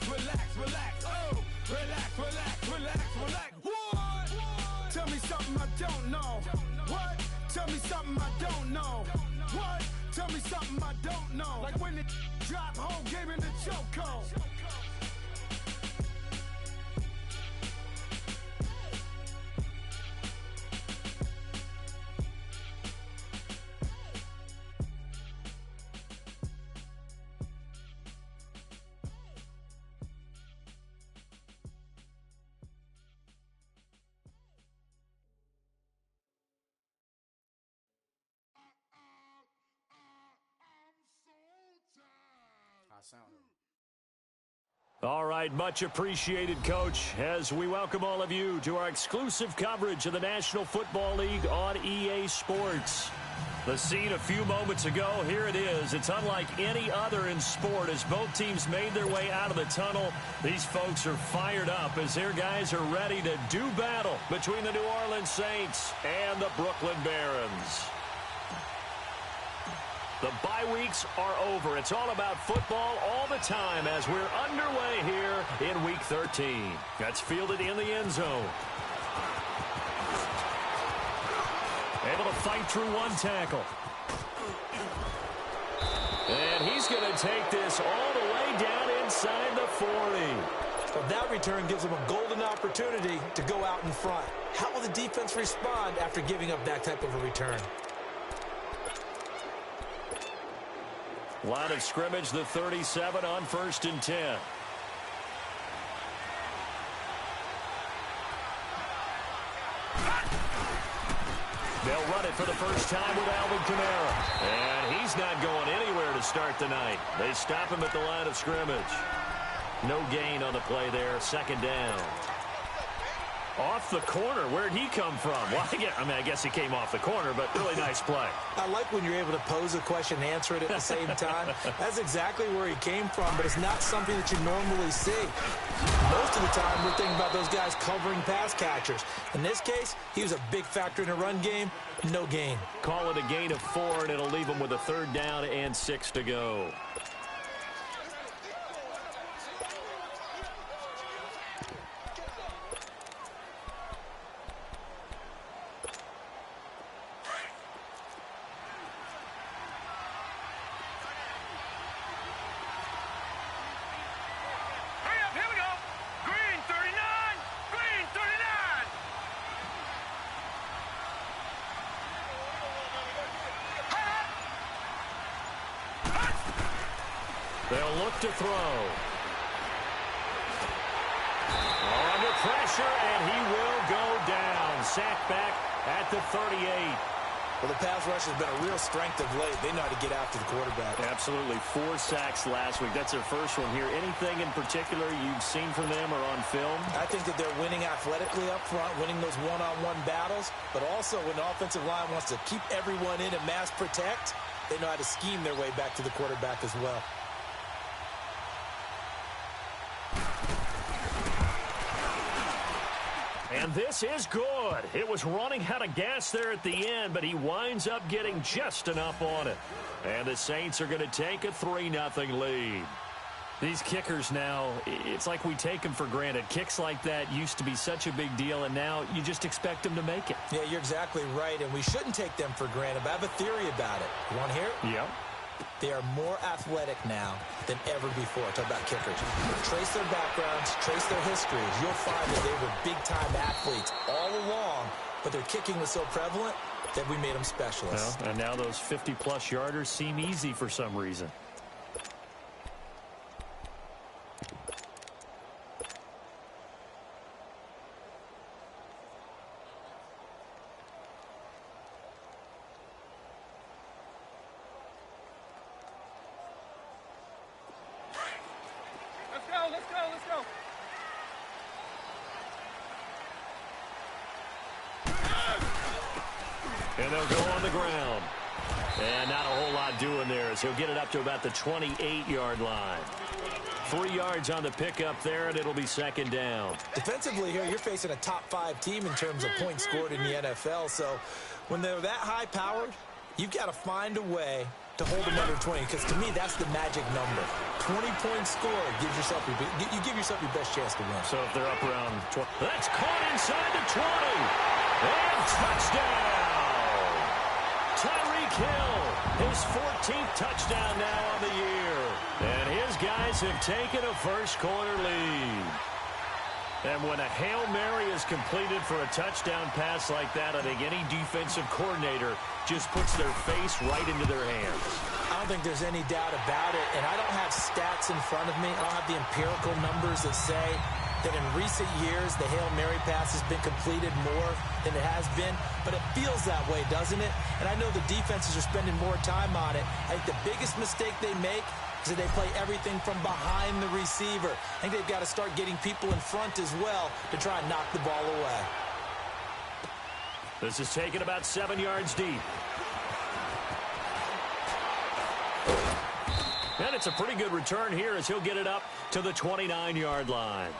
relax, relax. Oh, relax, relax, relax, relax. What? Tell me something I don't know. What? Tell me something I don't know. What? Tell me something I don't know. Like when it drop, whole game in the chokehold. All right, much appreciated, Coach, as we welcome all of you to our exclusive coverage of the National Football League on EA Sports. The scene a few moments ago, here it is. It's unlike any other in sport as both teams made their way out of the tunnel. These folks are fired up as their guys are ready to do battle between the New Orleans Saints and the Brooklyn Barons. The bye weeks are over. It's all about football all the time as we're underway here in Week 13. That's fielded in the end zone. Able to fight through one tackle. And he's going to take this all the way down inside the 40. Well, that return gives him a golden opportunity to go out in front. How will the defense respond after giving up that type of a return? Line of scrimmage, the 37 on 1st and 10. They'll run it for the first time with Alvin Kamara. And he's not going anywhere to start the night. They stop him at the line of scrimmage. No gain on the play there. 2nd down. Off the corner. Where'd he come from? Well, I guess he came off the corner, but really nice play. I like when you're able to pose a question and answer it at the same time. That's exactly where he came from, but it's not something that you normally see. Most of the time, we're thinking about those guys covering pass catchers. In this case, he was a big factor in the run game. No gain. Call it a gain of 4, and it'll leave him with a 3rd down and 6 to go. They'll look to throw. Under pressure, and he will go down. Sacked back at the 38. Well, the pass rush has been a real strength of late. They know how to get after the quarterback. Absolutely. 4 sacks last week. That's their first one here. Anything in particular you've seen from them or on film? I think that they're winning athletically up front, winning those one-on-one battles, but also when the offensive line wants to keep everyone in and mass protect, they know how to scheme their way back to the quarterback as well. And this is good. It was running out of gas there at the end, but he winds up getting just enough on it. And the Saints are going to take a 3-0 lead. These kickers now, it's like we take them for granted. Kicks like that used to be such a big deal, and now you just expect them to make it. Yeah, you're exactly right, and we shouldn't take them for granted, but I have a theory about it. You want to hear it? Yeah. They are more athletic now than ever before. Talk about kickers. Trace their backgrounds, trace their histories. You'll find that they were big-time athletes all along, but their kicking was so prevalent that we made them specialists. Well, and now those 50-plus yarders seem easy for some reason. Let's go. And they'll go on the ground. And not a whole lot doing there as he'll get it up to about the 28-yard line. 3 yards on the pickup there, and it'll be 2nd down. Defensively here, you're facing a top-5 team in terms of points scored in the NFL. So when they're that high-powered, you've got to find a way to hold them under 20, because to me, that's the magic number. 20 points scored gives yourself you give yourself your best chance to win. So if they're up around 20, that's caught inside the 20. And touchdown! Tyreek Hill, his 14th touchdown now on the year. And his guys have taken a first-quarter lead. And when a Hail Mary is completed for a touchdown pass like that, I think any defensive coordinator just puts their face right into their hands. I don't think there's any doubt about it, and I don't have stats in front of me. I don't have the empirical numbers that say that in recent years the Hail Mary pass has been completed more than it has been, but it feels that way, doesn't it? And I know the defenses are spending more time on it. I think the biggest mistake they make is that they play everything from behind the receiver. I think they've got to start getting people in front as well to try and knock the ball away. This is taken about 7 yards deep. And it's a pretty good return here as he'll get it up to the 29-yard line.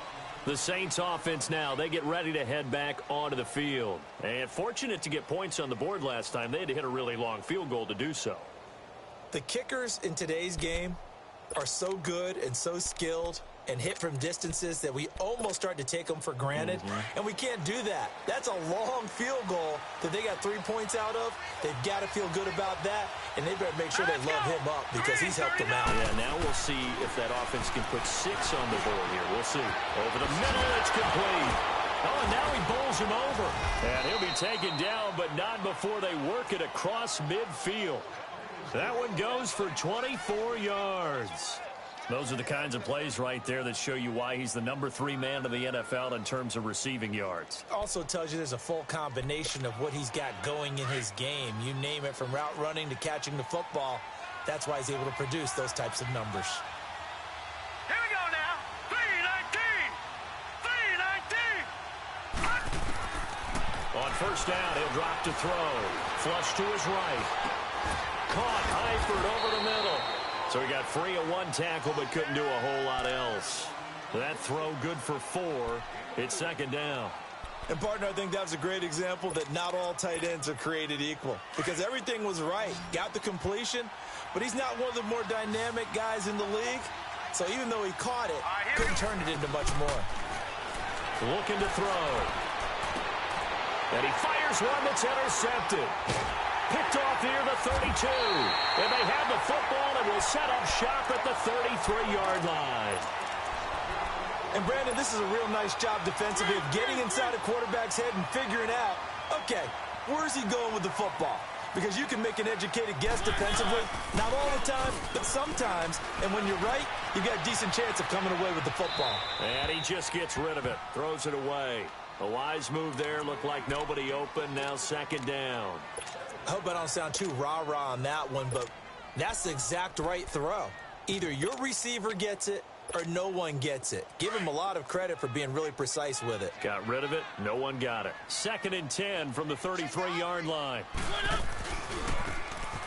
The Saints offense now, they get ready to head back onto the field. And fortunate to get points on the board last time. They had to hit a really long field goal to do so. The kickers in today's game are so good and so skilled and hit from distances that we almost start to take them for granted. And we can't do that. That's a long field goal that they got 3 points out of. They've got to feel good about that, and they better make sure they love him up because he's helped them out. Yeah, now we'll see if that offense can put 6 on the board here. We'll see. Over the middle, it's complete. Oh, and now he bowls him over. And he'll be taken down, but not before they work it across midfield. That one goes for 24 yards. Those are the kinds of plays right there that show you why he's the number 3 man in the NFL in terms of receiving yards. Also tells you there's a full combination of what he's got going in his game. You name it, from route running to catching the football. That's why he's able to produce those types of numbers. Here we go now. 319. 319. On first down, he'll drop to throw. Flush to his right. Caught Eifert over the middle. So he got free of 1 tackle but couldn't do a whole lot else. That throw good for 4. It's second down. And, partner, I think that was a great example that not all tight ends are created equal, because everything was right. Got the completion, but he's not one of the more dynamic guys in the league. So even though he caught it, couldn't turn it into much more. Looking to throw. And he fires one that's intercepted. Picked off near the 32. And they have the football and will set up shop at the 33-yard line. And, Brandon, this is a real nice job defensively of getting inside a quarterback's head and figuring out, okay, where's he going with the football? Because you can make an educated guess defensively. Not all the time, but sometimes. And when you're right, you've got a decent chance of coming away with the football. And he just gets rid of it. Throws it away. A wise move there. Looked like nobody open. Now second down. I hope I don't sound too rah-rah on that one, but that's the exact right throw. Either your receiver gets it or no one gets it. Give him a lot of credit for being really precise with it. Got rid of it. No one got it. 2nd and 10 from the 33-yard line.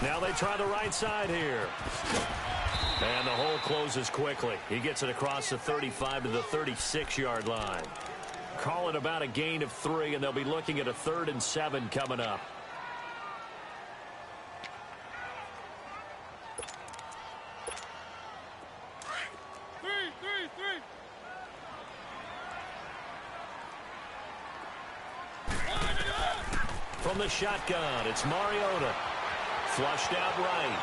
Now they try the right side here. And the hole closes quickly. He gets it across the 35 to the 36-yard line. Call it about a gain of 3, and they'll be looking at a 3rd and 7 coming up. From the shotgun, it's Mariota. Flushed out right.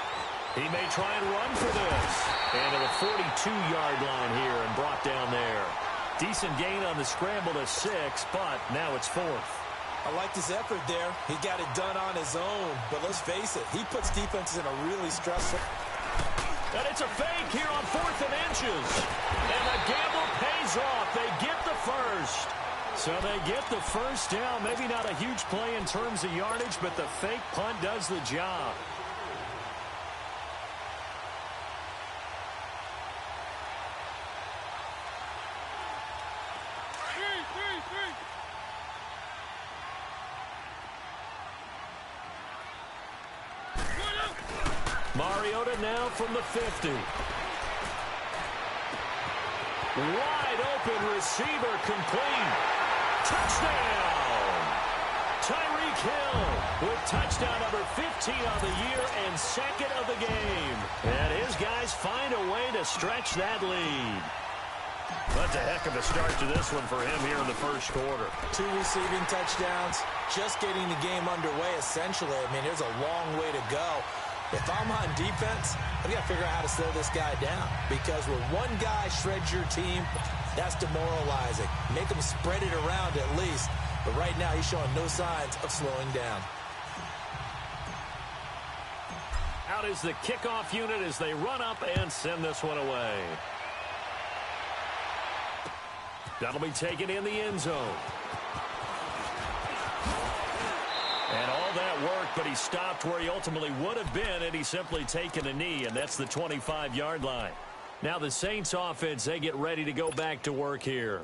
He may try and run for this. And to the 42-yard line here and brought down there. Decent gain on the scramble to 6, but now it's 4th. I like his effort there. He got it done on his own. But let's face it, he puts defenses in a really stressful... And it's a fake here on 4th and inches. And the gamble pays off. They get the first. So they get the first down. Maybe not a huge play in terms of yardage, but the fake punt does the job. Mariota now from the 50. Wide open receiver complete. Touchdown! Tyreek Hill with touchdown number 15 on the year and second of the game. And his guys find a way to stretch that lead. That's a heck of a start to this one for him here in the first quarter. 2 receiving touchdowns, just getting the game underway essentially. I mean, there's a long way to go. If I'm on defense, I've got to figure out how to slow this guy down. Because when one guy shreds your team, that's demoralizing. Make him spread it around at least. But right now, he's showing no signs of slowing down. Out is the kickoff unit as they run up and send this one away. That'll be taken in the end zone. And all that work, but he stopped where he ultimately would have been, and he's simply taken a knee, and that's the 25-yard line. Now the Saints offense, they get ready to go back to work here.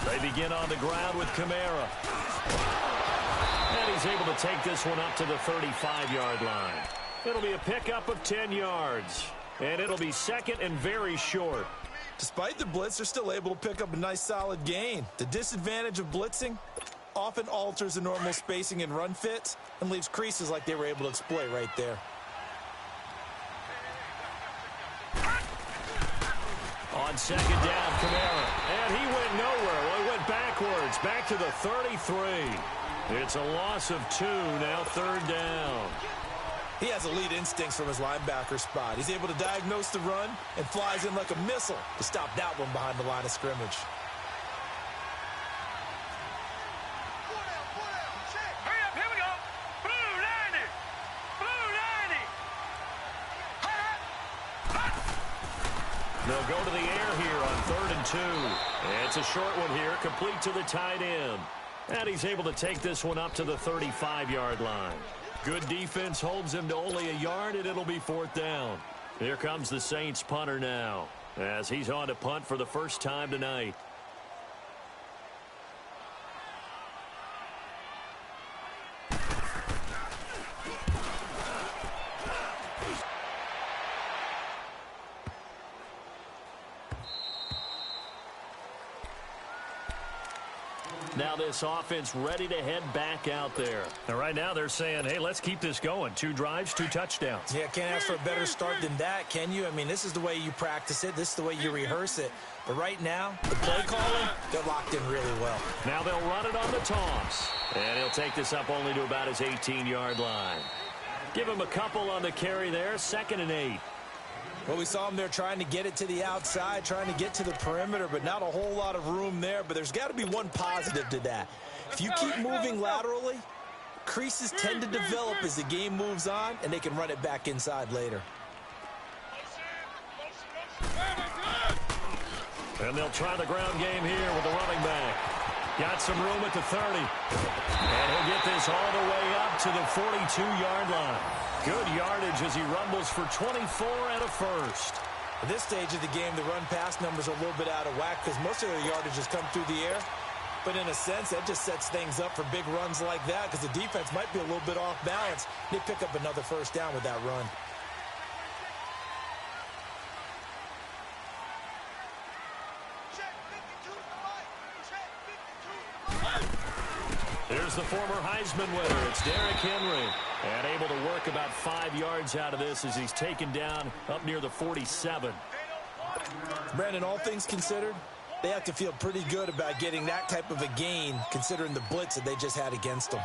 They begin on the ground with Kamara. And he's able to take this one up to the 35-yard line. It'll be a pickup of 10 yards. And it'll be second and very short. Despite the blitz, they're still able to pick up a nice solid gain. The disadvantage of blitzing often alters the normal spacing and run fits and leaves creases like they were able to exploit right there. On second down, Kamara. And he went nowhere. Well, he went backwards, back to the 33. It's a loss of 2, now third down. He has elite instincts from his linebacker spot. He's able to diagnose the run and flies in like a missile to stop that one behind the line of scrimmage. They'll go to the air here on 3rd and 2. It's a short one here, complete to the tight end. And he's able to take this one up to the 35-yard line. Good defense holds him to only a yard, and it'll be 4th down. Here comes the Saints punter now, as he's on to punt for the first time tonight. Now this offense ready to head back out there. And right now they're saying, hey, let's keep this going. 2 drives, 2 touchdowns. Yeah, can't ask for a better start than that, can you? I mean, this is the way you practice it. This is the way you rehearse it. But right now, the play calling, they're locked in really well. Now they'll run it on the toss. And he'll take this up only to about his 18-yard line. Give him a couple on the carry there, 2nd and 8. Well, we saw him there trying to get it to the outside, trying to get to the perimeter, but not a whole lot of room there. But there's got to be one positive to that. If you keep moving laterally, creases tend to develop as the game moves on, and they can run it back inside later. And they'll try the ground game here with the running back. Got some room at the 30. And he'll get this all the way up to the 42-yard line. Good yardage as he rumbles for 24 and a first. At this stage of the game, the run-pass numbers are a little bit out of whack because most of their yardage has come through the air. But in a sense, that just sets things up for big runs like that because the defense might be a little bit off balance. They pick up another first down with that run. Here's the former Heisman winner. It's Derrick Henry. And able to work about 5 yards out of this as he's taken down up near the 47. Brandon, all things considered, they have to feel pretty good about getting that type of a gain considering the blitz that they just had against them.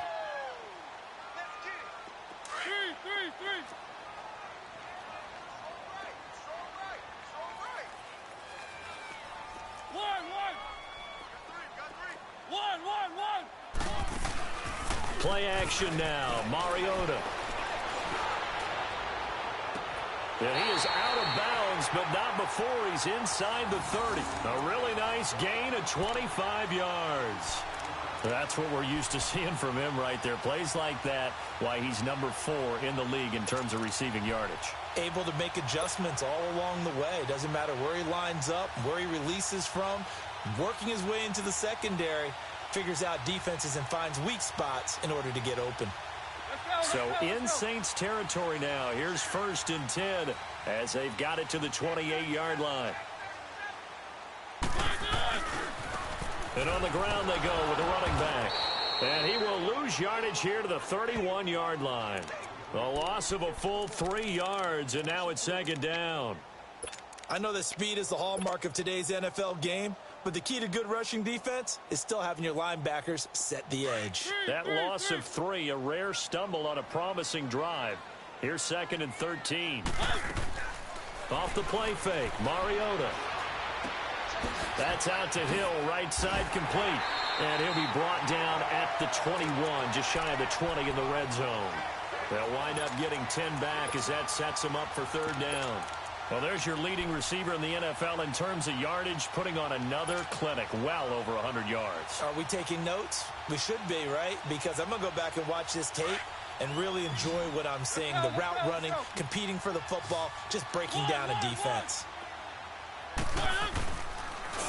Play action now, Mariota. And he is out of bounds, but not before he's inside the 30. A really nice gain of 25 yards. That's what we're used to seeing from him right there. Plays like that, why he's number 4 in the league in terms of receiving yardage. Able to make adjustments all along the way. Doesn't matter where he lines up, where he releases from. Working his way into the secondary, figures out defenses and finds weak spots in order to get open. So in Saints territory now. Here's 1st and 10 as they've got it to the 28-yard line. And on the ground they go with the running back. And he will lose yardage here to the 31-yard line. A loss of a full 3 yards, and now it's 2nd down. I know that speed is the hallmark of today's NFL game, but the key to good rushing defense is still having your linebackers set the edge. That loss of 3, a rare stumble on a promising drive. Here's 2nd and 13. Off the play fake, Mariota. That's out to Hill, right side complete. And he'll be brought down at the 21, just shy of the 20 in the red zone. They'll wind up getting 10 back as that sets them up for 3rd down. Well, there's your leading receiver in the NFL in terms of yardage, putting on another clinic, well over 100 yards. Are we taking notes? We should be, right? Because I'm going to go back and watch this tape and really enjoy what I'm seeing. The route running, competing for the football, just breaking down a defense.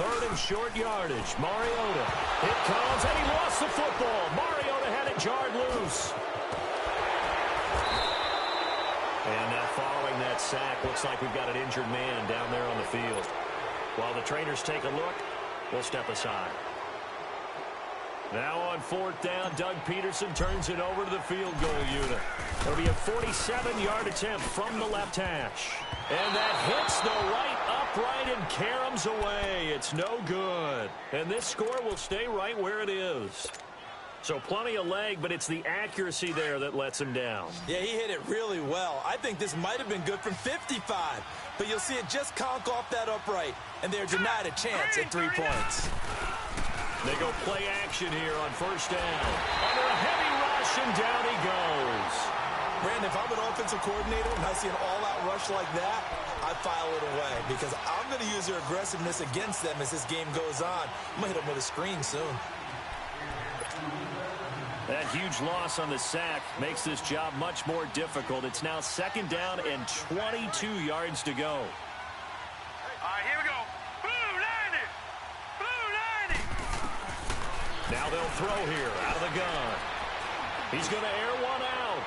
3rd and short yardage. Mariota. It comes, and he lost the football. Mariota had it jarred loose. And now following that sack, looks like we've got an injured man down there on the field. While the trainers take a look, we'll step aside. Now on 4th down, Doug Peterson turns it over to the field goal unit. It'll be a 47-yard attempt from the left hash. And that hits the right upright and caroms away. It's no good. And this score will stay right where it is. So plenty of leg, but it's the accuracy there that lets him down. Yeah, he hit it really well. I think this might have been good from 55. But you'll see it just conk off that upright, and they're denied a chance at 3 points. They go play action here on 1st down. Under a heavy rush, and down he goes. Brandon, if I'm an offensive coordinator and I see an all-out rush like that, I file it away because I'm going to use their aggressiveness against them as this game goes on. I'm going to hit them with a screen soon. That huge loss on the sack makes this job much more difficult. It's now 2nd down and 22 yards to go. All right, here we go. Blue 90. Blue 90. Now they'll throw here out of the gun. He's going to air one out.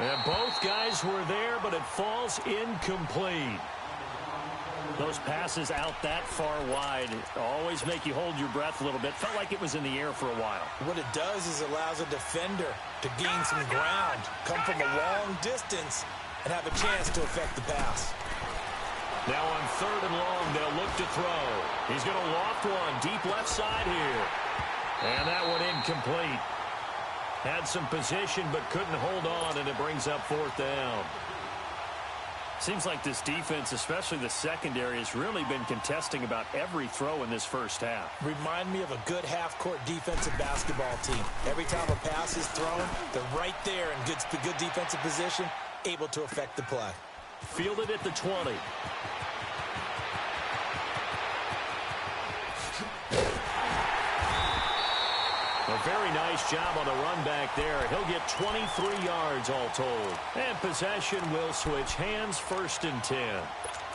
And both guys were there, but it falls incomplete. Those passes out that far wide always make you hold your breath a little bit. Felt like it was in the air for a while. What it does is allows a defender to gain some ground, come from a long distance, and have a chance to affect the pass. Now on 3rd and long, they'll look to throw. He's going to loft one deep left side here. And that one incomplete. Had some position but couldn't hold on, and it brings up 4th down. Seems like this defense, especially the secondary, has really been contesting about every throw in this first half. Remind me of a good half-court defensive basketball team. Every time a pass is thrown, they're right there in good defensive position, able to affect the play. Fielded at the 20. A very nice job on the run back there. He'll get 23 yards all told. And possession will switch hands, 1st and 10.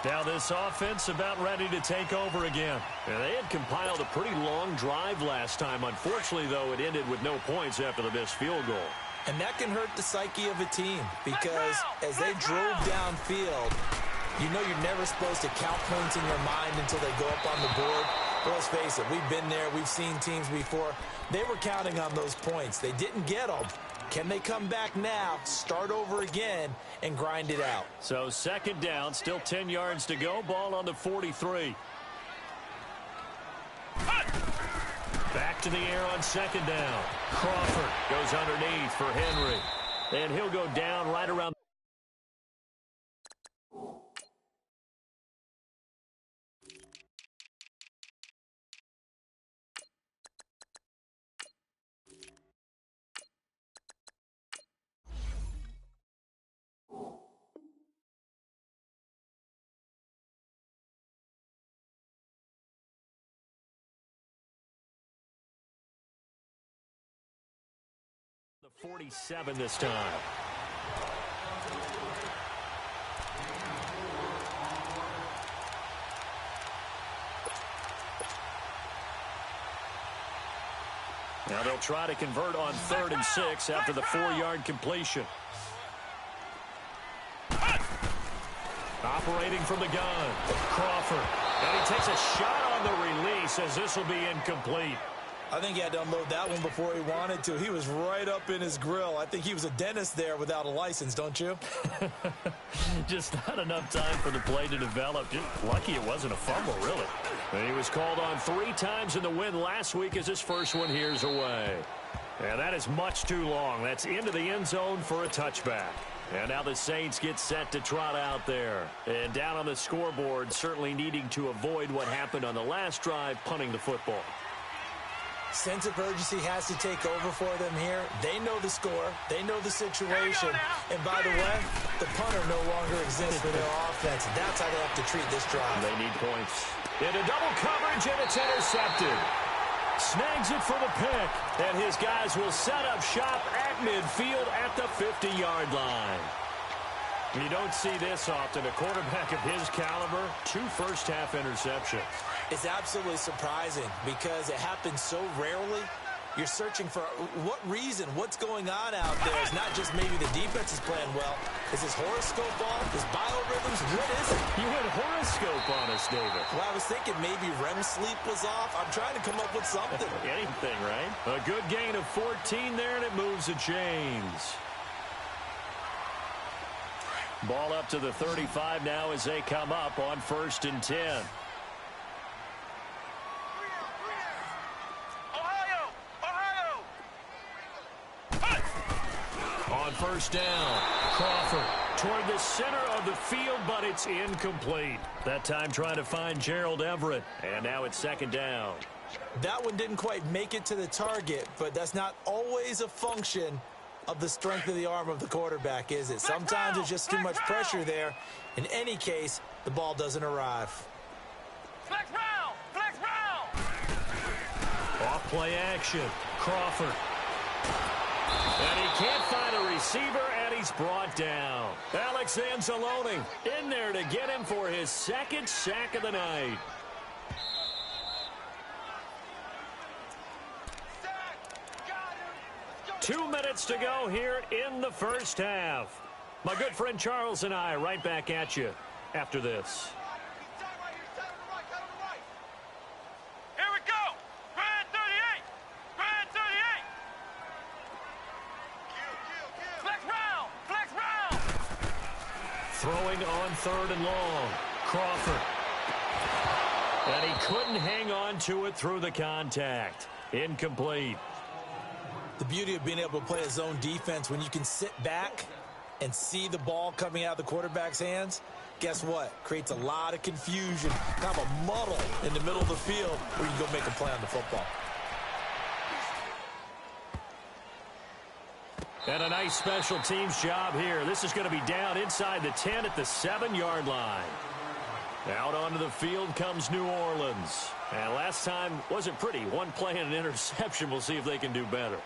Now this offense about ready to take over again. And they had compiled a pretty long drive last time. Unfortunately, though, it ended with no points after the missed field goal. And that can hurt the psyche of a team because as they drove downfield, you know you're never supposed to count points in your mind until they go up on the board. But let's face it, we've been there. We've seen teams before. They were counting on those points. They didn't get them. Can they come back now, start over again, and grind it out? So 2nd down, still 10 yards to go. Ball on the 43. Back to the air on 2nd down. Crawford goes underneath for Henry. And he'll go down right around 47 this time. Now they'll try to convert on 3rd and 6 after the 4-yard completion. Operating from the gun, Crawford. And he takes a shot on the release as this will be incomplete. I think he had to unload that one before he wanted to. He was right up in his grill. I think he was a dentist there without a license, don't you? Just not enough time for the play to develop. Just lucky it wasn't a fumble, really. And he was called on 3 times in the win last week as his first one here's away. And that is much too long. That's into the end zone for a touchback. And now the Saints get set to trot out there. And down on the scoreboard, certainly needing to avoid what happened on the last drive, punting the football. Sense of urgency has to take over for them here. They know the score. They know the situation. And by the way, the punter no longer exists for their offense. That's how they have to treat this drive. They need points. Into double coverage, and it's intercepted. Snags it for the pick. And his guys will set up shop at midfield at the 50-yard line. You don't see this often. A quarterback of his caliber, 2 first-half interceptions. It's absolutely surprising because it happens so rarely. You're searching for what reason, what's going on out there. It's not just maybe the defense is playing well. Is his horoscope off? Is biorhythms? What is it? You had horoscope on us, David. Well, I was thinking maybe REM sleep was off. I'm trying to come up with something. Anything, right? A good gain of 14 there, and it moves the chains. Ball up to the 35 now as they come up on 1st and 10. On 1st down, Crawford toward the center of the field, but it's incomplete. That time trying to find Gerald Everett, and now it's 2nd down. That one didn't quite make it to the target, but that's not always a function of the strength of the arm of the quarterback, is it? Sometimes there's just too much pressure there. In any case, the ball doesn't arrive. Flex round! Flex round! Off play action, Crawford. And he can't find a receiver, and he's brought down. Alex Anzalone in there to get him for his 2nd sack of the night. Got him. 2 minutes to go here in the 1st half. My good friend Charles and I right back at you after this. Here we go. Brand 38. Brand 38. Flex round. Flex round. Throwing on 3rd and long. Crawford. And he couldn't hang on to it through the contact. Incomplete. The beauty of being able to play a zone defense when you can sit back and see the ball coming out of the quarterback's hands, guess what? Creates a lot of confusion, kind of a muddle in the middle of the field where you can go make a play on the football. And a nice special teams job here. This is going to be down inside the 10 at the 7-yard line. Out onto the field comes New Orleans. And last time wasn't pretty. 1 play and an interception. We'll see if they can do better.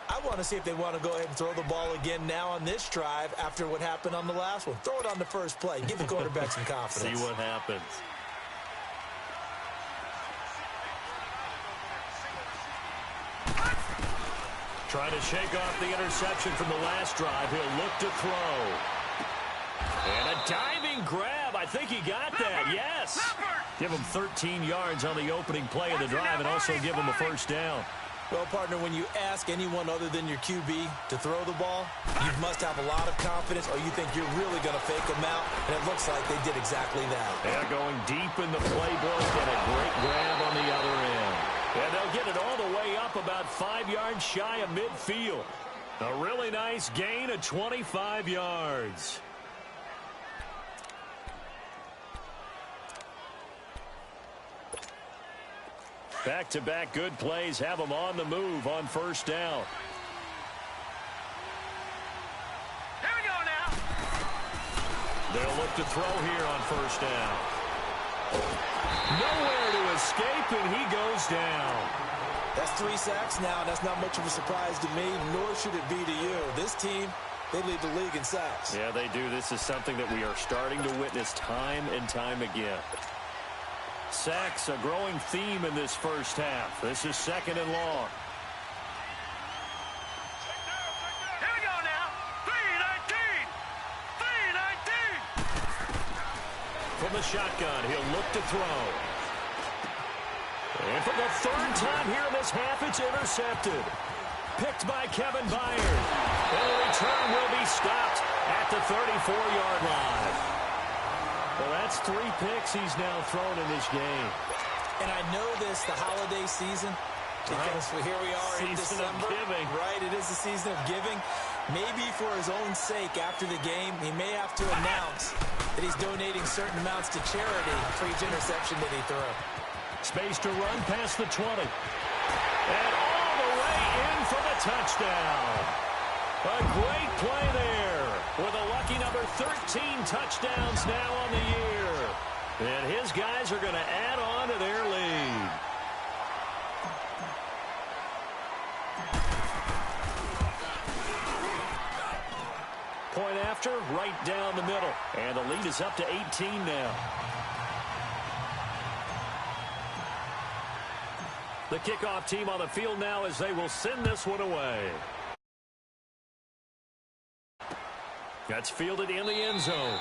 I want to see if they want to go ahead and throw the ball again now on this drive after what happened on the last one. Throw it on the first play. Give the quarterback some confidence. See what happens. Trying to shake off the interception from the last drive. He'll look to throw. And a diving grab. I think he got that. Yes. Give him 13 yards on the opening play of the drive and also give him a 1st down. Well, partner, when you ask anyone other than your QB to throw the ball, you must have a lot of confidence or you think you're really going to fake them out, and it looks like they did exactly that. They're going deep in the playbook and a great grab on the other end. And they'll get it all the way up about 5 yards shy of midfield. A really nice gain of 25 yards. Back-to-back good plays have them on the move on 1st down. Here we go now. They'll look to throw here on 1st down. Nowhere to escape, and he goes down. That's 3 sacks now, and that's not much of a surprise to me, nor should it be to you. This team, they lead the league in sacks. Yeah, they do. This is something that we are starting to witness time and time again. Sacks, a growing theme in this first half. This is 2nd and long. Here we go now. 3-19. 3-19. From the shotgun, he'll look to throw. And for the 3rd time here in this half, it's intercepted. Picked by Kevin Byard. And the return will be stopped at the 34-yard line. Well, that's 3 picks he's now thrown in this game. And I know this, the holiday season, because here we are in December. Season of giving. Right, it is the season of giving. Maybe for his own sake, after the game, he may have to announce that he's donating certain amounts to charity for each interception that he threw. Space to run past the 20. And all the way in for the touchdown. A great play there with a lucky number 13 touchdowns now on the year. And his guys are going to add on to their lead. Point after, right down the middle. And the lead is up to 18 now. The kickoff team on the field now as they will send this one away. That's fielded in the end zone.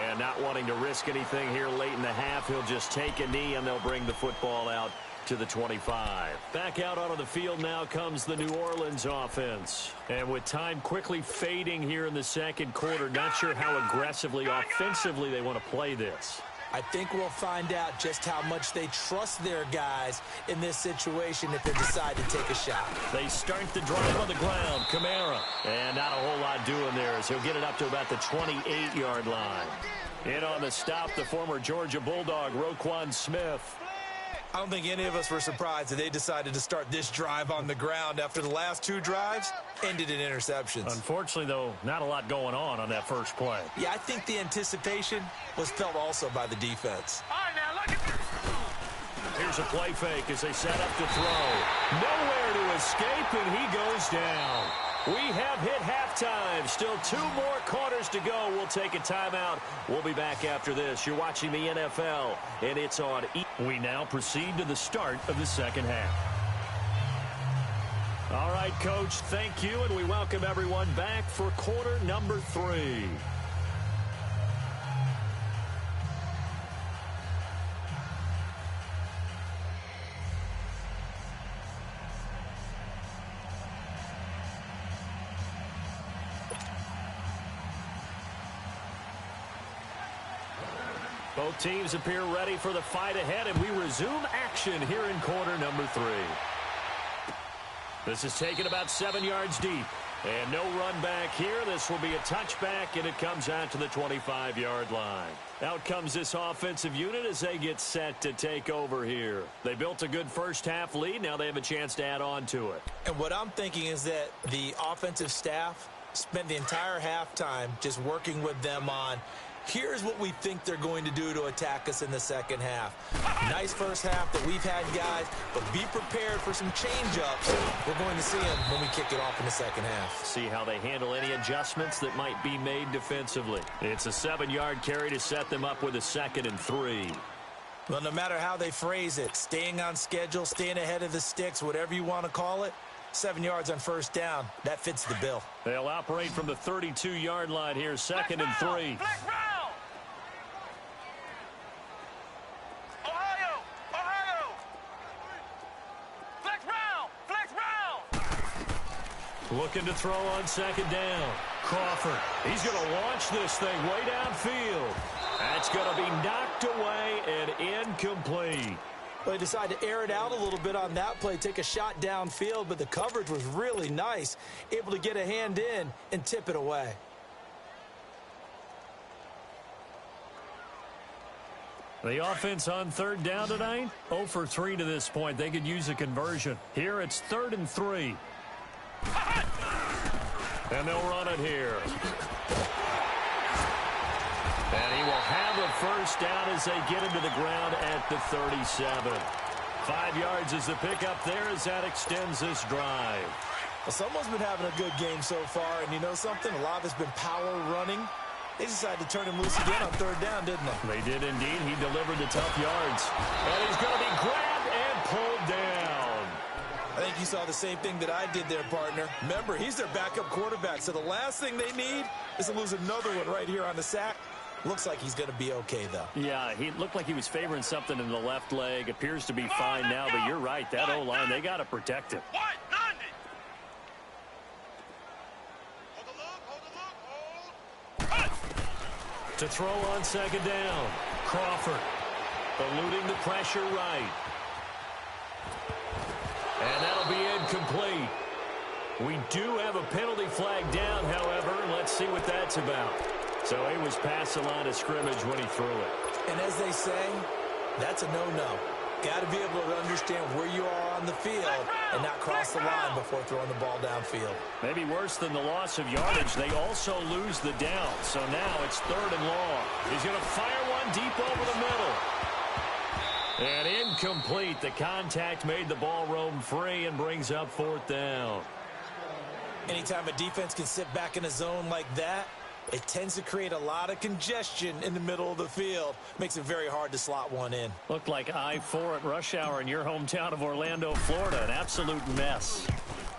And not wanting to risk anything here late in the half, he'll just take a knee and they'll bring the football out to the 25. Back out onto the field now comes the New Orleans offense. And with time quickly fading here in the second quarter, not sure how aggressively, offensively they want to play this. I think we'll find out just how much they trust their guys in this situation if they decide to take a shot. They start the drive on the ground. Kamara. And not a whole lot doing there as he'll get it up to about the 28-yard line. In on the stop, the former Georgia Bulldog, Roquan Smith. I don't think any of us were surprised that they decided to start this drive on the ground after the last 2 drives ended in interceptions. Unfortunately, though, not a lot going on that first play. Yeah, I think the anticipation was felt also by the defense. All right, now look at this. Here's a play fake as they set up to throw. Nowhere to escape, and he goes down. We have hit halftime. Still 2 more quarters to go. We'll take a timeout. We'll be back after this. You're watching the NFL, and it's on. We now proceed to the start of the second half. All right, Coach, thank you, and we welcome everyone back for quarter number 3. Both teams appear ready for the fight ahead, and we resume action here in quarter number 3. This is taken about 7 yards deep. And no run back here. This will be a touchback, and it comes out to the 25-yard line. Out comes this offensive unit as they get set to take over here. They built a good first-half lead. Now they have a chance to add on to it. And what I'm thinking is that the offensive staff spent the entire halftime just working with them on, here's what we think they're going to do to attack us in the second half. Nice first half that we've had, guys, but be prepared for some change-ups. We're going to see them when we kick it off in the second half. See how they handle any adjustments that might be made defensively. It's a 7-yard carry to set them up with a 2nd and 3. Well, no matter how they phrase it, staying on schedule, staying ahead of the sticks, whatever you want to call it, 7 yards on first down, that fits the bill. They'll operate from the 32-yard line here, 2nd and 3. Looking to throw on 2nd down. Crawford. He's going to launch this thing way downfield. That's going to be knocked away and incomplete. Well, they decided to air it out a little bit on that play, take a shot downfield, but the coverage was really nice, able to get a hand in and tip it away. The offense on 3rd down tonight, 0 for 3 to this point. They could use a conversion. Here it's 3rd and 3. And they'll run it here. And he will have a first down as they get him to the ground at the 37. 5 yards is the pickup there as that extends this drive. Well, someone's been having a good game so far, and you know something? A lot of it's been power running. They decided to turn him loose again on 3rd down, didn't they? They did indeed. He delivered the tough yards. And he's going to be grabbed and pulled down. I think you saw the same thing that I did there, partner. Remember, he's their backup quarterback, so the last thing they need is to lose another one right here on the sack. Looks like he's going to be okay, though. Yeah, he looked like he was favoring something in the left leg. Appears to be fine now, but you're right. That O-line, they got to protect him. To throw on 2nd down. Crawford eluding the pressure right. And that'll be incomplete. We do have a penalty flag down, however. Let's see what that's about. So he was past the line of scrimmage when he threw it. And as they say, that's a no-no. Got to be able to understand where you are on the field and not cross the line before throwing the ball downfield. Maybe worse than the loss of yardage, they also lose the down. So now it's 3rd and long. He's going to fire one deep over the middle. And incomplete. The contact made the ball roam free and brings up 4th down. Anytime a defense can sit back in a zone like that, it tends to create a lot of congestion in the middle of the field. Makes it very hard to slot one in. Looked like I-4 at rush hour in your hometown of Orlando, Florida. An absolute mess.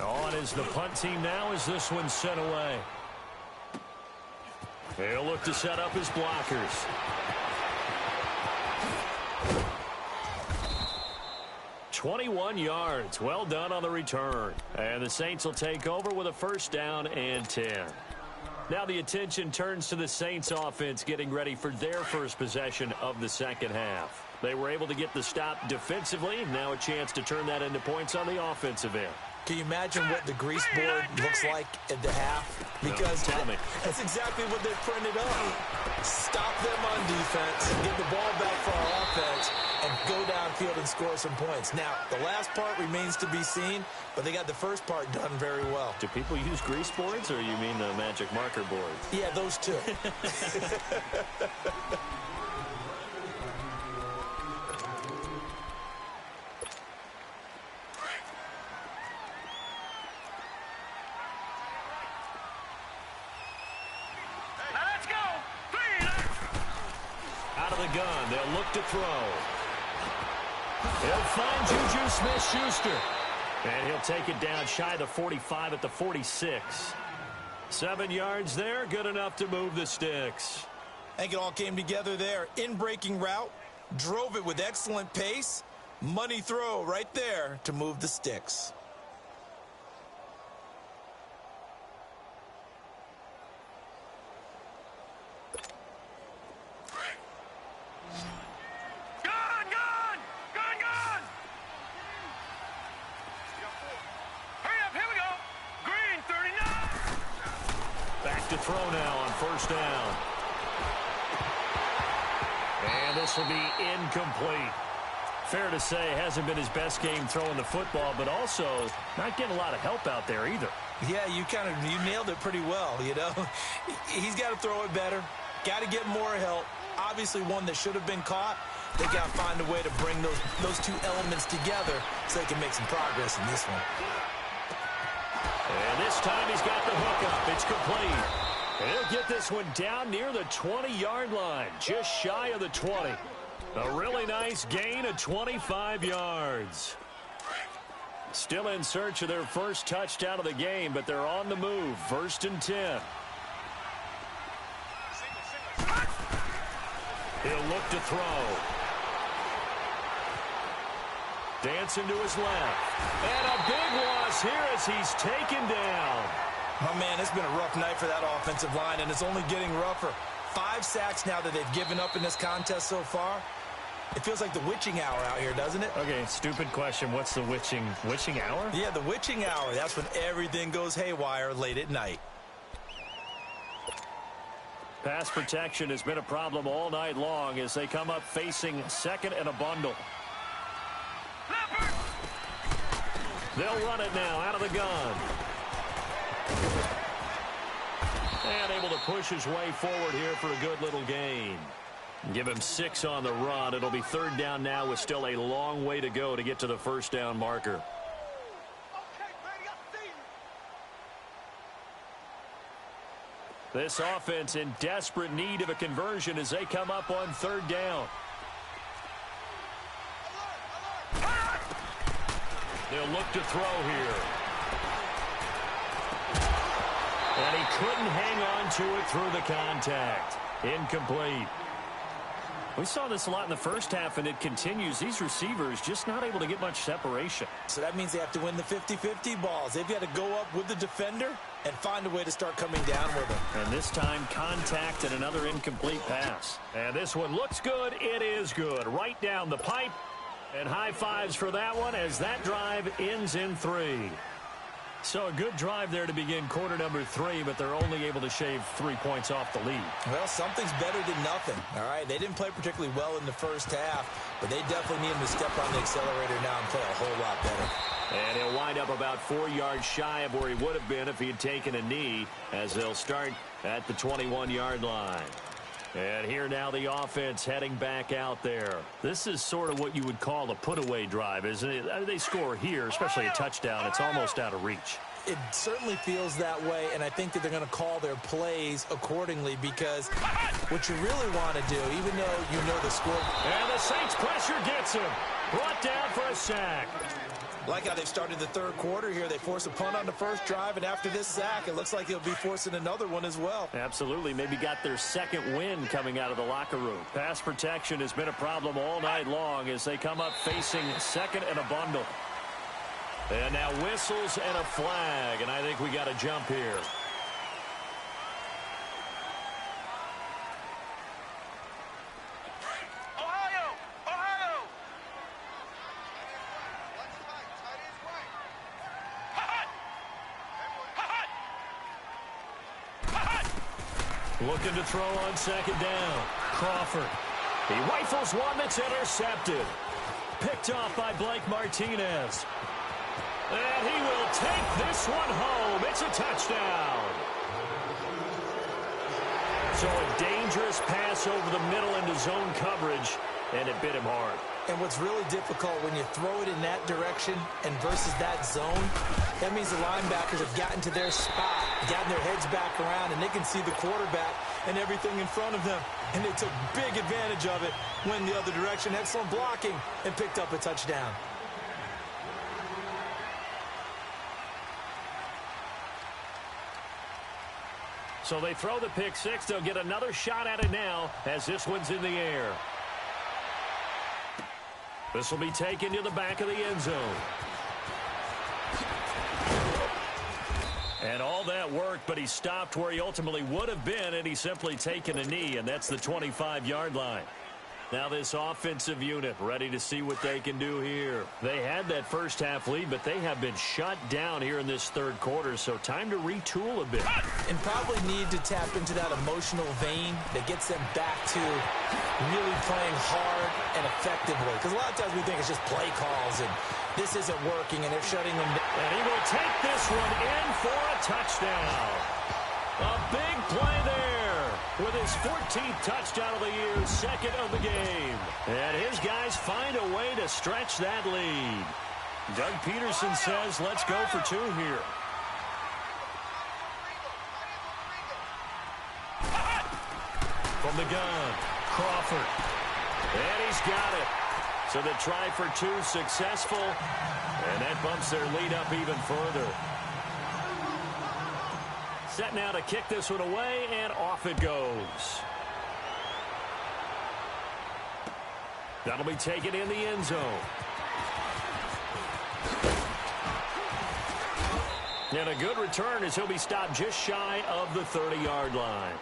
On is the punt team now as this one's sent away. He'll look to set up his blockers. "21 yards. Well done on the return. And the Saints will take over with a 1st down and 10. Now the attention turns to the Saints offense getting ready for their first possession of the 2nd half. They were able to get the stop defensively. Now a chance to turn that into points on the offensive end. Can you imagine what the grease board looks like at the half? Because that's exactly what they printed up. Stop them on defense, get the ball back for our offense, and go downfield and score some points. Now, the last part remains to be seen, but they got the first part done very well. Do people use grease boards, or you mean the magic marker boards? Yeah, those two. Gun. They'll look to throw. He'll find Juju Smith-Schuster. And he'll take it down shy of the 45 at the 46. 7 yards there. Good enough to move the sticks. I think it all came together there. In-breaking route. Drove it with excellent pace. Money throw right there to move the sticks. To throw now on 1st down. And this will be incomplete. Fair to say, hasn't been his best game throwing the football, but also not getting a lot of help out there either. Yeah, you nailed it pretty well, you know. He's got to throw it better. Got to get more help. Obviously one that should have been caught. They got to find a way to bring those two elements together so they can make some progress in this one. And this time he's got the hook up. It's complete. And he'll get this one down near the 20-yard line, just shy of the 20. A really nice gain of 25 yards. Still in search of their first touchdown of the game, but they're on the move. 1st and 10. He'll look to throw. Dancing to his left. And a big loss here as he's taken down. Oh, man, it's been a rough night for that offensive line, and it's only getting rougher. 5 sacks now that they've given up in this contest so far. It feels like the witching hour out here, doesn't it? Okay, stupid question. What's the witching hour? Yeah, the witching hour. That's when everything goes haywire late at night. Pass protection has been a problem all night long as they come up facing 2nd and a bundle. They'll run it now out of the gun. And able to push his way forward here for a good little gain. Give him 6 on the run. It'll be 3rd down now with still a long way to go to get to the 1st down marker. This offense in desperate need of a conversion as they come up on 3rd down. They'll look to throw here. And he couldn't hang on to it through the contact. Incomplete. We saw this a lot in the first half, and it continues. These receivers just not able to get much separation. So that means they have to win the 50-50 balls. They've got to go up with the defender and find a way to start coming down with them. And this time, contact and another incomplete pass. And this one looks good. It is good. Right down the pipe. And high fives for that one as that drive ends in 3. So a good drive there to begin quarter number 3, but they're only able to shave 3 points off the lead. Well, something's better than nothing, all right? They didn't play particularly well in the first half, but they definitely need him to step on the accelerator now and play a whole lot better. And he'll wind up about 4 yards shy of where he would have been if he had taken a knee, as they'll start at the 21-yard line. And here now the offense heading back out there. This is sort of what you would call a put-away drive, isn't it? They score here, especially a touchdown. It's almost out of reach. It certainly feels that way, and I think that they're going to call their plays accordingly because what you really want to do, even though you know the score. And the Saints pressure gets him. Brought down for a sack. Like how they've started the 3rd quarter here. They force a punt on the first drive, and after this sack, it looks like they'll be forcing another one as well. Absolutely. Maybe got their 2nd win coming out of the locker room. Pass protection has been a problem all night long as they come up facing 2nd and a bundle. And now whistles and a flag, and I think we got a jump here. Looking to throw on 2nd down. Crawford. He rifles one that's intercepted. Picked off by Blake Martinez. And he will take this one home. It's a touchdown. So a dangerous pass over the middle into zone coverage, and it bit him hard. And what's really difficult when you throw it in that direction and versus that zone, that means the linebackers have gotten to their spot, gotten their heads back around, and they can see the quarterback and everything in front of them. And they took big advantage of it, went the other direction, excellent blocking, and picked up a touchdown. So they throw the pick 6. They'll get another shot at it now as this one's in the air. This will be taken to the back of the end zone. And all that worked, but he stopped where he ultimately would have been, and he's simply taken a knee, and that's the 25-yard line. Now this offensive unit ready to see what they can do here. They had that first half lead, but they have been shut down here in this 3rd quarter, so time to retool a bit. And probably need to tap into that emotional vein that gets them back to really playing hard and effectively. Because a lot of times we think it's just play calls and this isn't working and they're shutting them down. And he will take this one in for a touchdown. A big play there with his 14th touchdown of the year, 2nd of the game. And his guys find a way to stretch that lead. Doug Peterson says, let's go for 2 here. From the gun, Crawford. And he's got it. So the try for 2 successful. And that bumps their lead up even further. Set now to kick this one away, and off it goes. That'll be taken in the end zone. And a good return as he'll be stopped just shy of the 30-yard line.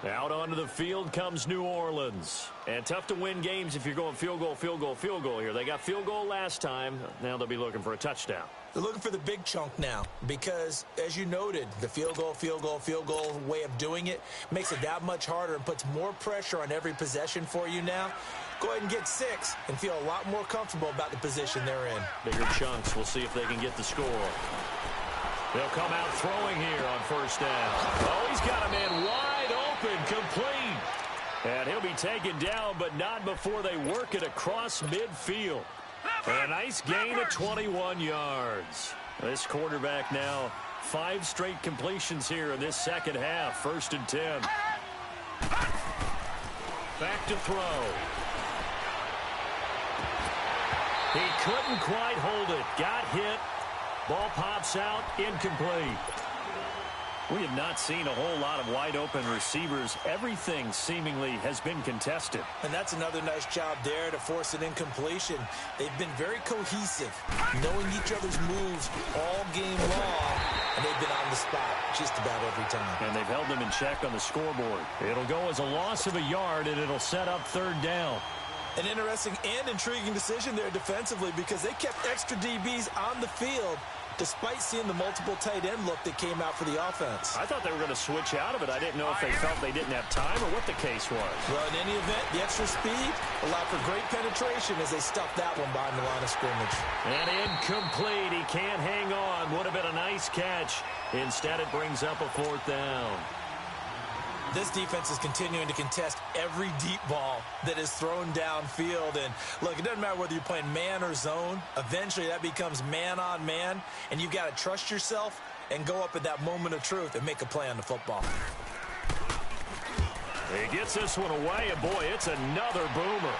Out onto the field comes New Orleans. And tough to win games if you're going field goal, field goal, field goal here. They got field goal last time. Now they'll be looking for a touchdown. They're looking for the big chunk now because, as you noted, the field goal way of doing it makes it that much harder and puts more pressure on every possession for you now. Go ahead and get 6 and feel a lot more comfortable about the position they're in. Bigger chunks. We'll see if they can get the score. They'll come out throwing here on 1st down. Oh, he's got a man wide open, complete. And he'll be taken down, but not before they work it across midfield. And a nice gain of 21 yards. This quarterback now 5 straight completions here in this second half. 1st and 10. Back to throw. He couldn't quite hold it. Got hit. Ball pops out. Incomplete. We have not seen a whole lot of wide-open receivers. Everything seemingly has been contested. And that's another nice job there to force an incompletion. They've been very cohesive, knowing each other's moves all game long, and they've been on the spot just about every time. And they've held them in check on the scoreboard. It'll go as a loss of a yard, and it'll set up 3rd down. An interesting and intriguing decision there defensively because they kept extra DBs on the field despite seeing the multiple tight end look that came out for the offense. I thought they were going to switch out of it. I didn't know if they felt they didn't have time or what the case was. Well, in any event, the extra speed allowed for great penetration as they stuffed that one behind the line of scrimmage. And incomplete. He can't hang on. Would have been a nice catch. Instead, it brings up a 4th down. This defense is continuing to contest every deep ball that is thrown downfield. And, look, it doesn't matter whether you're playing man or zone. Eventually, that becomes man-on-man, and you've got to trust yourself and go up at that moment of truth and make a play on the football. He gets this one away, and, boy, it's another boomer.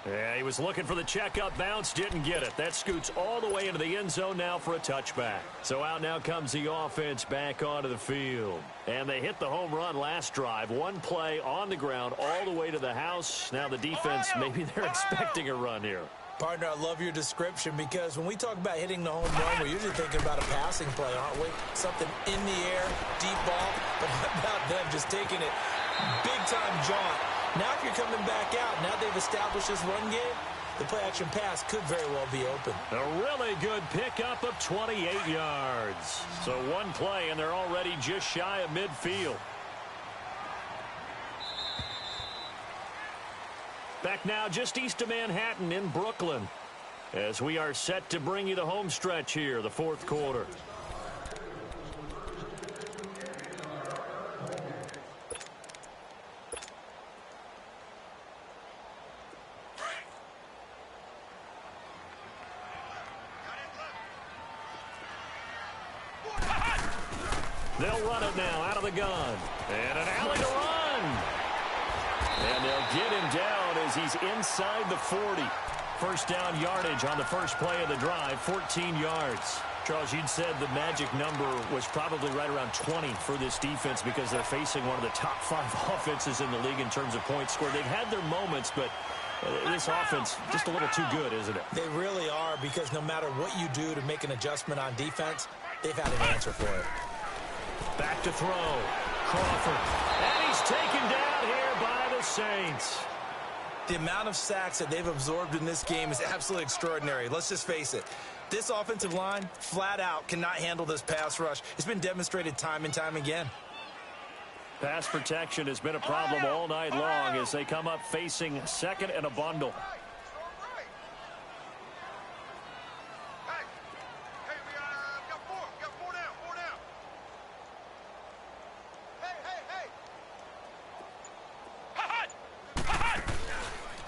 Yeah, he was looking for the checkup bounce, didn't get it. That scoots all the way into the end zone now for a touchback. So out now comes the offense back onto the field. And they hit the home run last drive. 1 play on the ground all the way to the house. Now the defense, maybe they're expecting a run here. Partner, I love your description because when we talk about hitting the home run, we're usually thinking about a passing play, aren't we? Something in the air, deep ball. But what about them just taking it big-time jaunt? Now if you're coming back out, now they've established this run game, the play-action pass could very well be open. A really good pickup of 28 yards. So 1 play, and they're already just shy of midfield. Back now just east of Manhattan in Brooklyn as we are set to bring you the home stretch here, the 4th quarter. They'll run it now out of the gun. And an alley to run. And they'll get him down as he's inside the 40. 1st down yardage on the first play of the drive, 14 yards. Charles, you'd said the magic number was probably right around 20 for this defense because they're facing one of the top 5 offenses in the league in terms of points scored. They've had their moments, but this offense just a little too good, isn't it? They really are because no matter what you do to make an adjustment on defense, they've had an answer for it. Back to throw. Crawford. And he's taken down here by the Saints. The amount of sacks that they've absorbed in this game is absolutely extraordinary. Let's just face it. This offensive line, flat out, cannot handle this pass rush. It's been demonstrated time and time again. Pass protection has been a problem all night long as they come up facing 2nd and a bundle.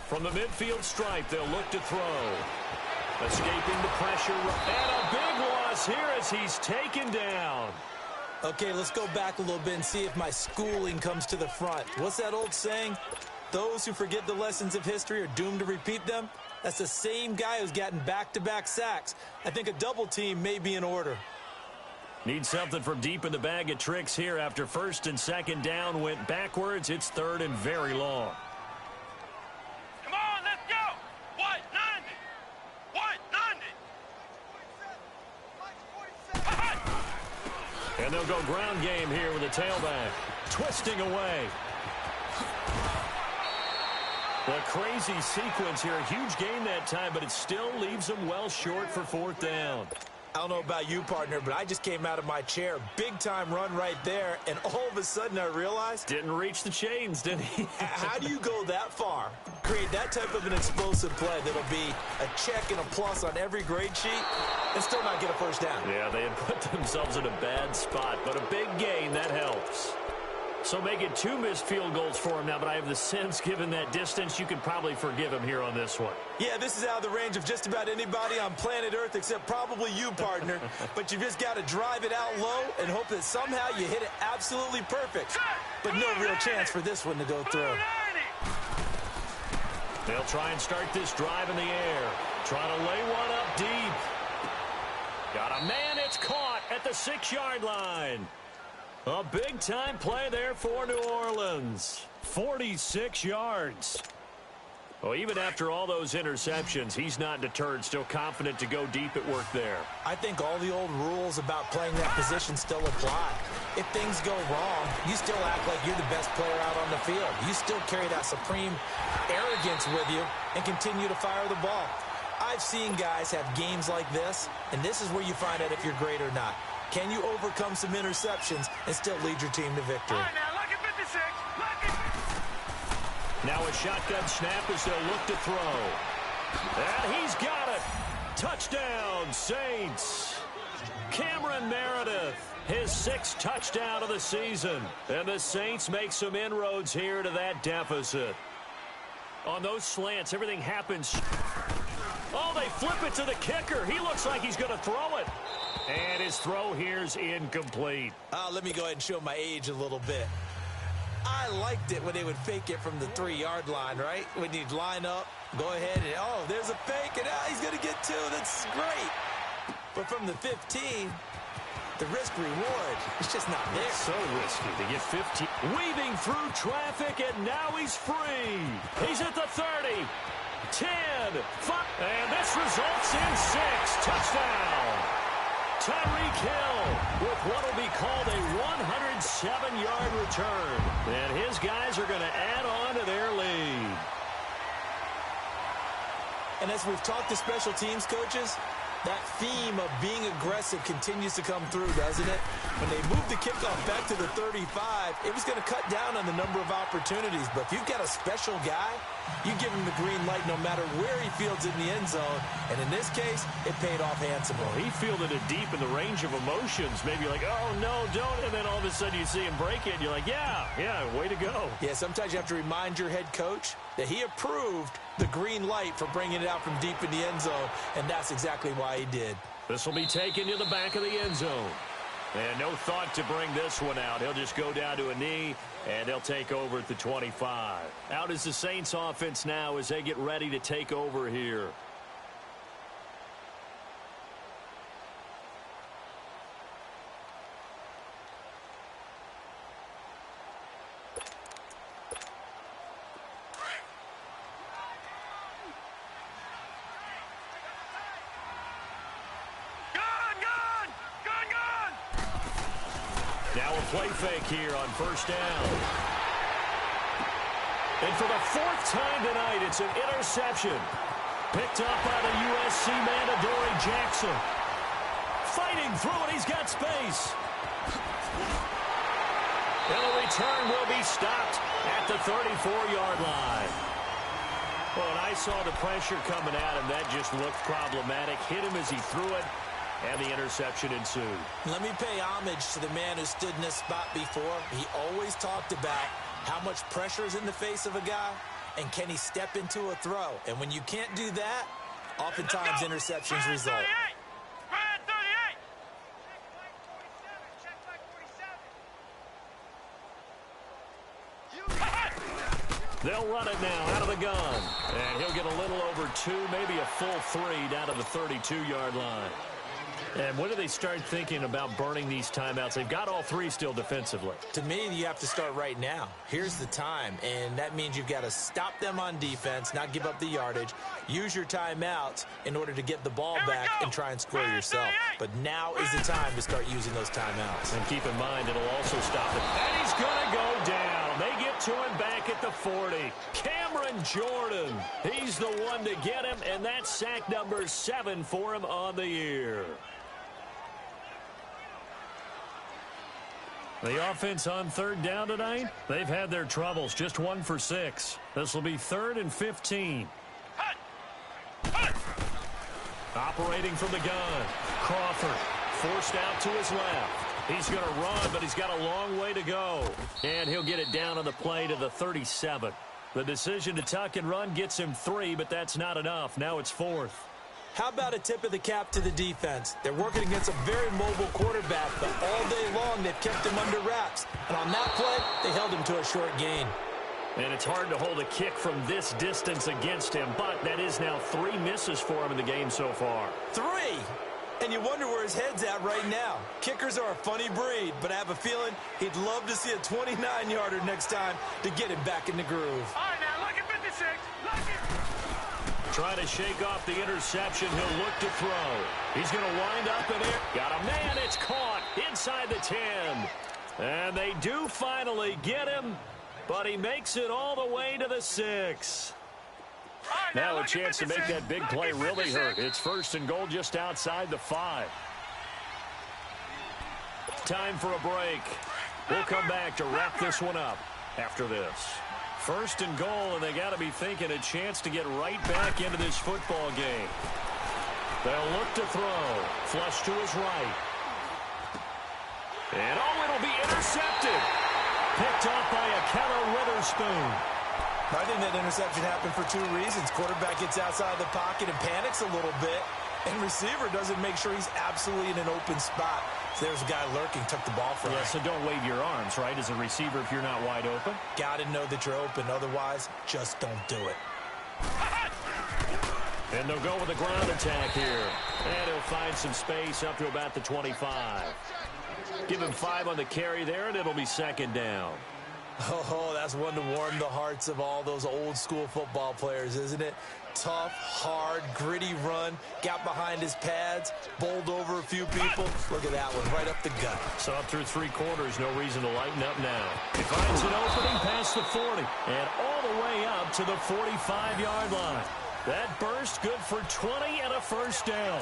From the midfield stripe, they'll look to throw. Escaping the pressure. And a big loss here as he's taken down. Okay, let's go back a little bit and see if my schooling comes to the front. What's that old saying? Those who forget the lessons of history are doomed to repeat them. That's the same guy who's gotten back-to-back sacks. I think a double team may be in order. Need something from deep in the bag of tricks here after 1st and 2nd down went backwards. It's 3rd and very long. Come on, let's go. White, 90. White, 90. And they'll go ground game here with a tailback. Twisting away. A crazy sequence here. A huge gain that time, but it still leaves them well short for 4th down. I don't know about you, partner, but I just came out of my chair. Big-time run right there, and all of a sudden I realized... Didn't reach the chains, did he? How do you go that far? Create that type of an explosive play that'll be a check and a plus on every grade sheet and still not get a 1st down. Yeah, they had put themselves in a bad spot, but a big gain, that helps. So make it 2 missed field goals for him now, but I have the sense, given that distance, you could probably forgive him here on this one. Yeah, this is out of the range of just about anybody on planet Earth except probably you, partner. But you just got to drive it out low and hope that somehow you hit it absolutely perfect. But no real chance for this one to go through. They'll try and start this drive in the air. Trying to lay one up deep. Got a man, it's caught at the 6-yard line. A big-time play there for New Orleans. 46 yards. Well, even after all those interceptions, he's not deterred, still confident to go deep at work there. I think all the old rules about playing that position still apply. If things go wrong, you still act like you're the best player out on the field. You still carry that supreme arrogance with you and continue to fire the ball. I've seen guys have games like this, and this is where you find out if you're great or not. Can you overcome some interceptions and still lead your team to victory? All right, now, look at 56. Look at... Now a shotgun snap as they'll look to throw. And he's got it. Touchdown, Saints. Cameron Meredith, his 6th touchdown of the season. And the Saints make some inroads here to that deficit. On those slants, everything happens. Oh, they flip it to the kicker. He looks like he's going to throw it. And his throw here's incomplete. Let me go ahead and show my age a little bit. I liked it when they would fake it from the 3-yard line, right? When you'd line up, go ahead and, oh, there's a fake, and he's going to get 2. That's great. But from the 15, the risk-reward, it's just not there. It's so risky to get 15. Weaving through traffic, and now he's free. He's at the 30, 10, 5, and this results in 6. Touchdown. Tyreek Hill with what will be called a 107-yard return. And his guys are going to add on to their lead. And as we've talked to special teams coaches, that theme of being aggressive continues to come through, doesn't it? When they moved the kickoff back to the 35, it was going to cut down on the number of opportunities. But if you've got a special guy, you give him the green light no matter where he fields in the end zone. And in this case, it paid off handsomely. Well, he fielded it deep in the range of emotions. Maybe you're like, oh, no, don't. And then all of a sudden you see him break it. And you're like, yeah, way to go. Yeah, sometimes you have to remind your head coach that he approved the green light for bringing it out from deep in the end zone. And that's exactly why he did. This will be taken to the back of the end zone. And no thought to bring this one out. He'll just go down to a knee, and they'll take over at the 25. Out is the Saints offense now as they get ready to take over here. Now a play fake here on first down. And for the 4th time tonight, it's an interception. Picked up by the USC man, Adoree Jackson. Fighting through it, he's got space. And the return will be stopped at the 34-yard line. Well, and I saw the pressure coming at him. That just looked problematic. Hit him as he threw it. And the interception ensued. Let me pay homage to the man who stood in this spot before. He always talked about how much pressure is in the face of a guy, and can he step into a throw. And when you can't do that, oftentimes interceptions result. They'll run it now out of the gun. And he'll get a little over 2, maybe a full 3 down to the 32-yard line. And when do they start thinking about burning these timeouts? They've got all 3 still defensively. To me, you have to start right now. Here's the time, and that means you've got to stop them on defense, not give up the yardage, use your timeouts in order to get the ball back and try and score yourself. But now is the time to start using those timeouts. And keep in mind, it'll also stop it. And he's going to go down. They get to him back at the 40. Cameron Jordan, he's the one to get him, and that's sack number 7 for him on the year. The offense on 3rd down tonight, they've had their troubles, just 1 for 6. This will be 3rd and 15. Operating from the gun, Crawford forced out to his left. He's going to run, but he's got a long way to go. And he'll get it down on the play to the 37. The decision to tuck and run gets him 3, but that's not enough. Now it's 4th. How about a tip of the cap to the defense? They're working against a very mobile quarterback, but all day long they've kept him under wraps. And on that play, they held him to a short gain. And it's hard to hold a kick from this distance against him, but that is now 3 misses for him in the game so far. 3! And you wonder where his head's at right now. Kickers are a funny breed, but I have a feeling he'd love to see a 29-yarder next time to get him back in the groove. All right, now look at 56. Look at. Trying to shake off the interception. He'll look to throw. He's going to wind up in there. Got a man. It's caught inside the 10. And they do finally get him, but he makes it all the way to the 6. Right, now a chance to make that big play really hurt. It's 1st and goal just outside the 5. Time for a break. We'll come back to wrap this one up after this. 1st and goal, and they got to be thinking a chance to get right back into this football game. They'll look to throw. Flush to his right. And it'll be intercepted. Picked off by a Keller Witherspoon. I think that interception happened for 2 reasons. Quarterback gets outside the pocket and panics a little bit, and receiver doesn't make sure he's absolutely in an open spot. So there's a guy lurking, took the ball from him. Yeah, so don't wave your arms, right, as a receiver if you're not wide open? Got to know that you're open. Otherwise, just don't do it. And they'll go with a ground attack here. And he'll find some space up to about the 25. Give him 5 on the carry there, and it'll be 2nd down. Oh, that's one to warm the hearts of all those old-school football players, isn't it? Tough, hard, gritty run, got behind his pads, bowled over a few people. Look at that one, right up the gut. So up through 3 quarters, no reason to lighten up now. He finds an opening past the 40 and all the way up to the 45-yard line. That burst good for 20 and a 1st down.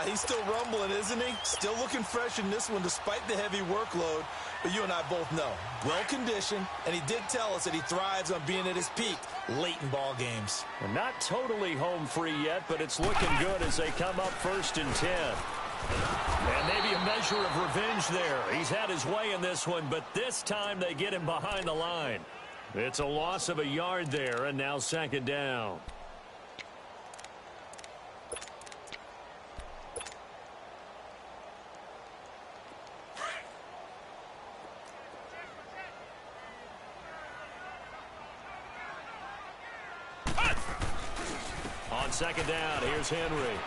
He's still rumbling, isn't he? Still looking fresh in this one despite the heavy workload. But you and I both know, well-conditioned, and he did tell us that he thrives on being at his peak late in ball games. And not totally home free yet, but it's looking good as they come up 1st and 10. And maybe a measure of revenge there. He's had his way in this one, but this time they get him behind the line. It's a loss of a yard there, and now 2nd down. On 2nd down, here's Henry.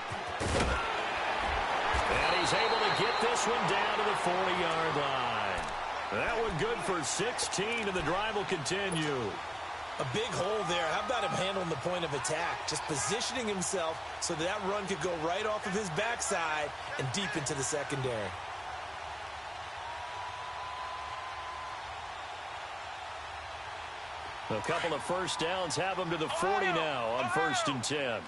And he's able to get this one down to the 40-yard line. That one good for 16, and the drive will continue. A big hole there. How about him handling the point of attack? Just positioning himself so that run could go right off of his backside and deep into the secondary. A couple of 1st downs have him to the 40 now on 1st and 10.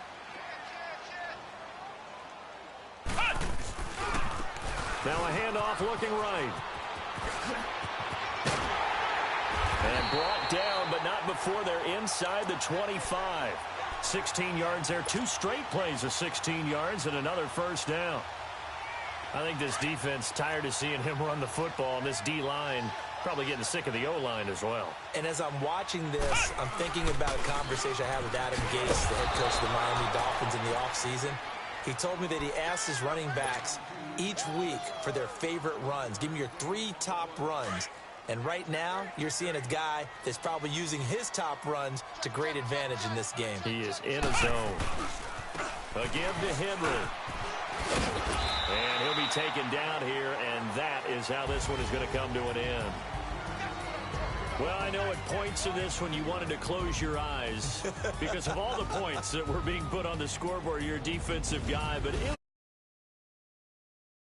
Now a handoff looking right. And brought down, but not before they're inside the 25. 16 yards there. 2 straight plays of 16 yards and another 1st down. I think this defense tired of seeing him run the football, and this D-line probably getting sick of the O-line as well. And as I'm watching this, I'm thinking about a conversation I had with Adam Gase, the head coach of the Miami Dolphins, in the offseason. He told me that he asked his running backs each week for their favorite runs. Give me your 3 top runs. And right now, you're seeing a guy that's probably using his top runs to great advantage in this game. He is in a zone. Again to Henry. And he'll be taken down here, and that is how this one is going to come to an end. Well, I know at points in this one you wanted to close your eyes because of all the points that were being put on the scoreboard, you're a defensive guy, but